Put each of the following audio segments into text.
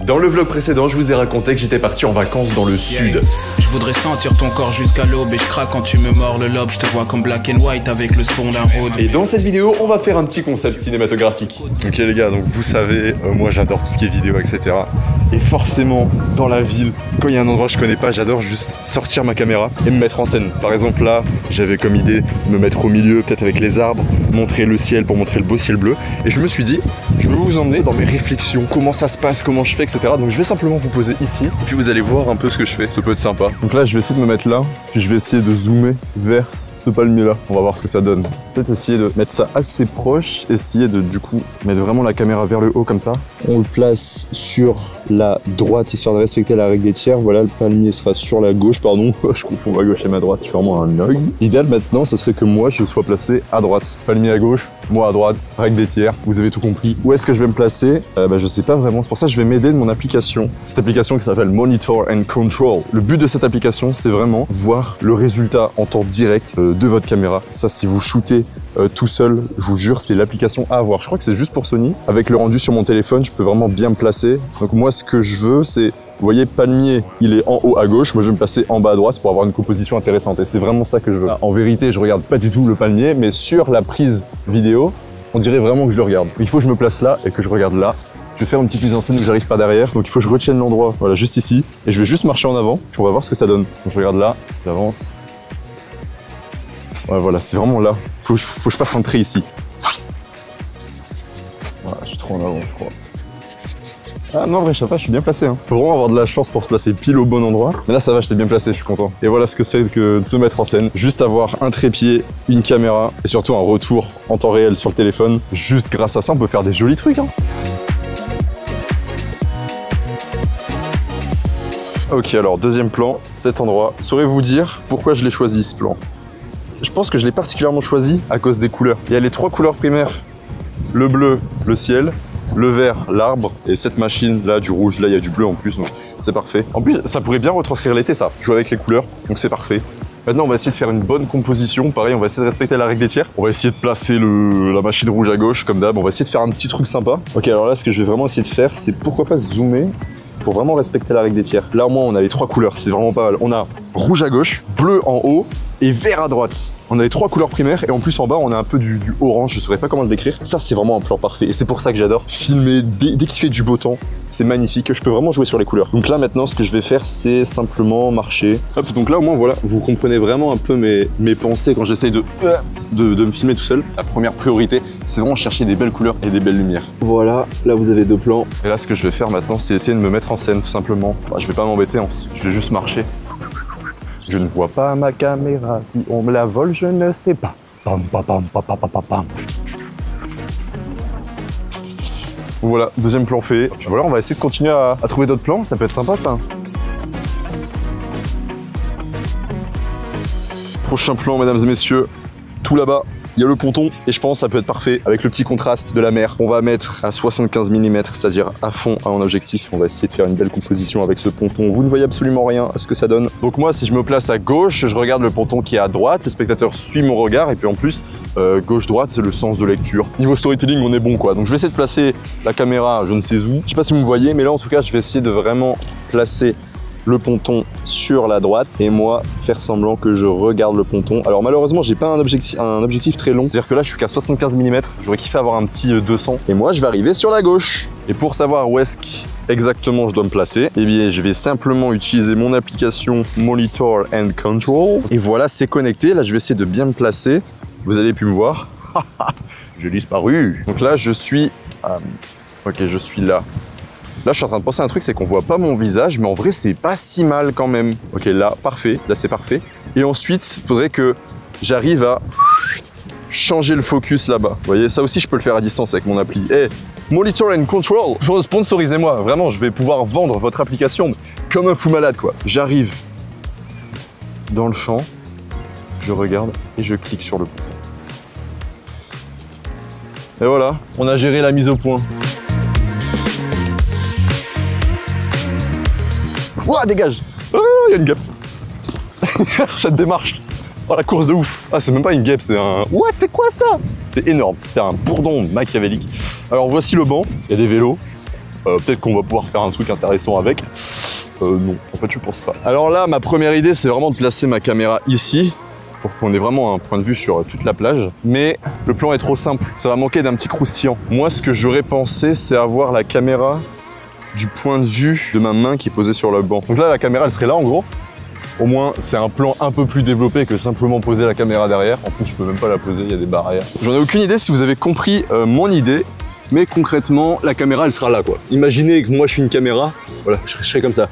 Dans le vlog précédent, je vous ai raconté que j'étais parti en vacances dans le sud. Je voudrais sentir ton corps jusqu'à l'aube et je craque quand tu me mords le lobe. Je te vois comme black and white avec le son d'un road. Et dans cette vidéo, on va faire un petit concept cinématographique. Ok les gars, donc vous savez, moi j'adore tout ce qui est vidéo, etc. Et forcément, dans la ville, quand il y a un endroit que je connais pas, j'adore juste sortir ma caméra et me mettre en scène. Par exemple là, j'avais comme idée de me mettre au milieu, peut-être avec les arbres, montrer le ciel pour montrer le beau ciel bleu. Et je me suis dit, je vais vous emmener dans mes réflexions, comment ça se passe, comment je fais, etc. Donc je vais simplement vous poser ici, et puis vous allez voir un peu ce que je fais. Ça peut être sympa. Donc là, je vais essayer de me mettre là, puis je vais essayer de zoomer vers ce palmier là. On va voir ce que ça donne. Peut-être essayer de mettre ça assez proche, essayer de du coup mettre vraiment la caméra vers le haut comme ça. On le place sur la droite histoire de respecter la règle des tiers. Voilà, le palmier sera sur la gauche, pardon. Je confonds ma gauche et ma droite, je suis vraiment un œil. L'idéal maintenant, ça serait que moi je sois placé à droite. Palmier à gauche, moi à droite, règle des tiers, vous avez tout compris. Où est-ce que je vais me placer? Je sais pas vraiment, c'est pour ça que je vais m'aider de mon application. Cette application qui s'appelle Monitor and Control. Le but de cette application, c'est vraiment voir le résultat en temps direct de votre caméra. Ça, si vous shootez tout seul, je vous jure, c'est l'application à avoir. Je crois que c'est juste pour Sony. Avec le rendu sur mon téléphone, je peux vraiment bien me placer. Donc moi, ce que je veux, c'est, vous voyez, palmier, il est en haut à gauche. Moi, je vais me placer en bas à droite pour avoir une composition intéressante. Et c'est vraiment ça que je veux. En vérité, je regarde pas du tout le palmier, mais sur la prise vidéo, on dirait vraiment que je le regarde. Il faut que je me place là et que je regarde là. Je vais faire une petite mise en scène où j'arrive pas derrière. Donc il faut que je retienne l'endroit, voilà, juste ici. Et je vais juste marcher en avant, puis on va voir ce que ça donne. Donc je regarde là, j'avance. Ouais, voilà, c'est vraiment là. Faut que je fasse un trait ici. Voilà, je suis trop en avant, je crois. Ah non, en vrai, ça va, je suis bien placé. Hein. Faut vraiment avoir de la chance pour se placer pile au bon endroit. Mais là, ça va, j'étais bien placé, je suis content. Et voilà ce que c'est que de se mettre en scène. Juste avoir un trépied, une caméra et surtout un retour en temps réel sur le téléphone. Juste grâce à ça, on peut faire des jolis trucs. Hein. Ok, alors deuxième plan, cet endroit. Saurez-vous dire pourquoi je l'ai choisi ce plan? Je pense que je l'ai particulièrement choisi à cause des couleurs. Il y a les trois couleurs primaires. Le bleu, le ciel, le vert, l'arbre, et cette machine là, du rouge, là il y a du bleu en plus, donc c'est parfait. En plus, ça pourrait bien retranscrire l'été ça, jouer avec les couleurs, donc c'est parfait. Maintenant, on va essayer de faire une bonne composition. Pareil, on va essayer de respecter la règle des tiers. On va essayer de placer la machine rouge à gauche, comme d'hab. On va essayer de faire un petit truc sympa. Ok, alors là, ce que je vais vraiment essayer de faire, c'est pourquoi pas zoomer pour vraiment respecter la règle des tiers. Là, au moins, on a les trois couleurs, c'est vraiment pas mal. On a rouge à gauche, bleu en haut et vert à droite. On a les trois couleurs primaires et en plus en bas on a un peu du orange, je saurais pas comment le décrire. Ça c'est vraiment un plan parfait et c'est pour ça que j'adore filmer dès qu'il fait du beau temps. C'est magnifique, je peux vraiment jouer sur les couleurs. Donc là maintenant ce que je vais faire c'est simplement marcher. Hop, donc là au moins voilà, vous comprenez vraiment un peu mes pensées quand j'essaye de me filmer tout seul. La première priorité c'est vraiment chercher des belles couleurs et des belles lumières. Voilà, là vous avez deux plans. Et là ce que je vais faire maintenant c'est essayer de me mettre en scène tout simplement. Je vais pas m'embêter, je vais juste marcher. Je ne vois pas ma caméra, si on me la vole, je ne sais pas. Pam, pam, pam, pam, pam, pam, pam. Voilà, deuxième plan fait. Puis voilà, on va essayer de continuer à trouver d'autres plans, ça peut être sympa ça. Prochain plan, mesdames et messieurs, tout là-bas. Il y a le ponton et je pense que ça peut être parfait avec le petit contraste de la mer. On va mettre à 75 mm, c'est-à-dire à fond en objectif. On va essayer de faire une belle composition avec ce ponton. Vous ne voyez absolument rien à ce que ça donne. Donc moi, si je me place à gauche, je regarde le ponton qui est à droite. Le spectateur suit mon regard et puis en plus, gauche-droite, c'est le sens de lecture. Niveau storytelling, on est bon quoi. Donc je vais essayer de placer la caméra je ne sais où. Je sais pas si vous me voyez, mais là en tout cas, je vais essayer de vraiment placer le ponton sur la droite et moi faire semblant que je regarde le ponton. Alors malheureusement j'ai pas un objectif très long, c'est-à-dire que là je suis qu'à 75 mm, j'aurais kiffé avoir un petit 200 et moi je vais arriver sur la gauche. Et pour savoir où est-ce exactement je dois me placer, eh bien je vais simplement utiliser mon application Monitor and Control et voilà c'est connecté. Là je vais essayer de bien me placer, vous allez plus me voir. J'ai disparu. Donc là je suis ok, je suis là. Là, je suis en train de penser à un truc, c'est qu'on voit pas mon visage, mais en vrai, c'est pas si mal quand même. Ok, là, parfait. Là, c'est parfait. Et ensuite, il faudrait que j'arrive à changer le focus là-bas. Vous voyez, ça aussi, je peux le faire à distance avec mon appli. Hey, Monitor and Control, sponsorisez-moi. Vraiment, je vais pouvoir vendre votre application comme un fou malade, quoi. J'arrive dans le champ, je regarde et je clique sur le bouton. Et voilà, on a géré la mise au point. Ouah, dégage! Oh, il y a une guêpe. Cette démarche. Oh, la course de ouf. Ah, c'est même pas une guêpe, c'est un... Ouais, c'est quoi ça? C'est énorme. C'était un bourdon machiavélique. Alors, voici le banc. Il y a des vélos. Peut-être qu'on va pouvoir faire un truc intéressant avec. Non, en fait je pense pas. Alors là, ma première idée, c'est vraiment de placer ma caméra ici, pour qu'on ait vraiment un point de vue sur toute la plage. Mais le plan est trop simple, ça va manquer d'un petit croustillant. Moi, ce que j'aurais pensé, c'est avoir la caméra du point de vue de ma main qui est posée sur le banc. Donc là, la caméra, elle serait là en gros. Au moins, c'est un plan un peu plus développé que simplement poser la caméra derrière. En plus, je peux même pas la poser, il y a des barrières. J'en ai aucune idée si vous avez compris mon idée. Mais concrètement, la caméra, elle sera là, quoi. Imaginez que moi, je suis une caméra. Voilà, je serai comme ça.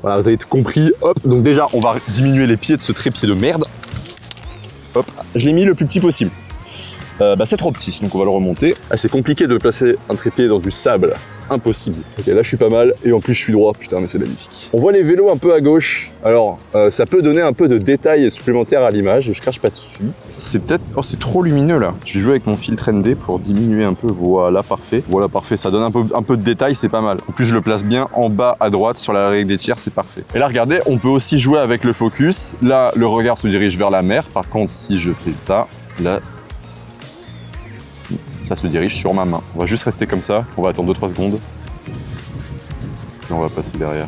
Voilà, vous avez tout compris. Hop, donc déjà, on va diminuer les pieds de ce trépied de merde. Hop, je l'ai mis le plus petit possible. C'est trop petit, donc on va le remonter. Ah, c'est compliqué de placer un trépied dans du sable, c'est impossible. Ok, là je suis pas mal, et en plus je suis droit, putain mais c'est magnifique. On voit les vélos un peu à gauche, alors ça peut donner un peu de détails supplémentaires à l'image, je crache pas dessus. C'est peut-être... Oh, c'est trop lumineux là. Je vais jouer avec mon filtre ND pour diminuer un peu, voilà, parfait. Voilà, parfait, ça donne un peu de détails, c'est pas mal. En plus je le place bien en bas à droite sur la règle des tiers, c'est parfait. Et là regardez, on peut aussi jouer avec le focus. Là, le regard se dirige vers la mer, par contre si je fais ça, là... ça se dirige sur ma main. On va juste rester comme ça, on va attendre 2-3 secondes. Et on va passer derrière.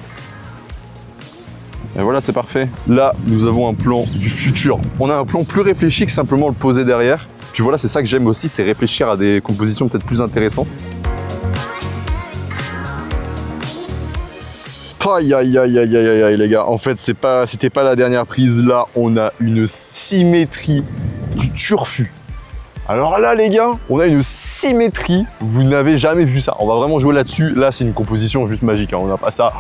Et voilà, c'est parfait. Là, nous avons un plan du futur. On a un plan plus réfléchi que simplement le poser derrière. Puis voilà, c'est ça que j'aime aussi, c'est réfléchir à des compositions peut-être plus intéressantes. Aïe aïe aïe aïe aïe aïe les gars, en fait c'était pas la dernière prise, là on a une symétrie du turfu. Alors là les gars, on a une symétrie, vous n'avez jamais vu ça. On va vraiment jouer là-dessus, là c'est une composition juste magique, hein. On n'a pas ça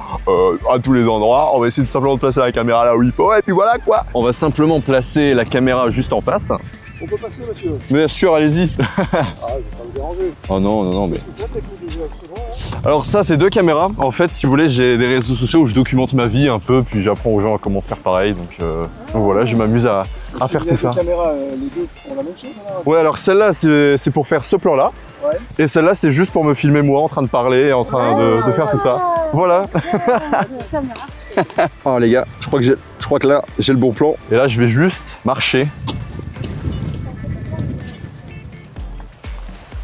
à tous les endroits. On va essayer de simplement de placer la caméra là où il faut et puis voilà quoi. On va simplement placer la caméra juste en face. On peut passer monsieur? Bien sûr, allez-y. Ah, je vais pas vous déranger. Oh non, non, non, mais... Hein. Alors ça, c'est 2 caméras. En fait, si vous voulez, j'ai des réseaux sociaux où je documente ma vie un peu, puis j'apprends aux gens à comment faire pareil. Donc voilà, je m'amuse à faire tout ça. Les caméras, les deux font la même chose alors? Ouais, alors celle-là, c'est pour faire ce plan-là. Ouais. Et celle-là, c'est juste pour me filmer moi en train de parler, en train de faire tout ça. Voilà. Ça marche. Oh les gars, je crois que là, j'ai le bon plan. Et là, je vais juste marcher.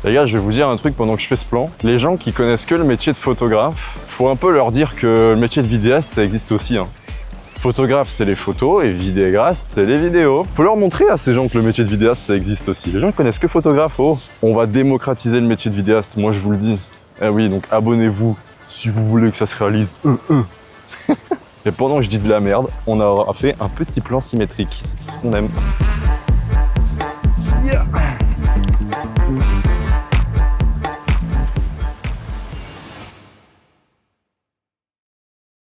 Les gars, je vais vous dire un truc pendant que je fais ce plan. Les gens qui connaissent que le métier de photographe, faut un peu leur dire que le métier de vidéaste, ça existe aussi. Hein. Photographe, c'est les photos, et vidéaste, c'est les vidéos. Faut leur montrer à ces gens que le métier de vidéaste, ça existe aussi. Les gens qui connaissent que photographe, oh, on va démocratiser le métier de vidéaste, moi je vous le dis. Eh oui, donc abonnez-vous si vous voulez que ça se réalise. Et pendant que je dis de la merde, on aura fait un petit plan symétrique. C'est tout ce qu'on aime.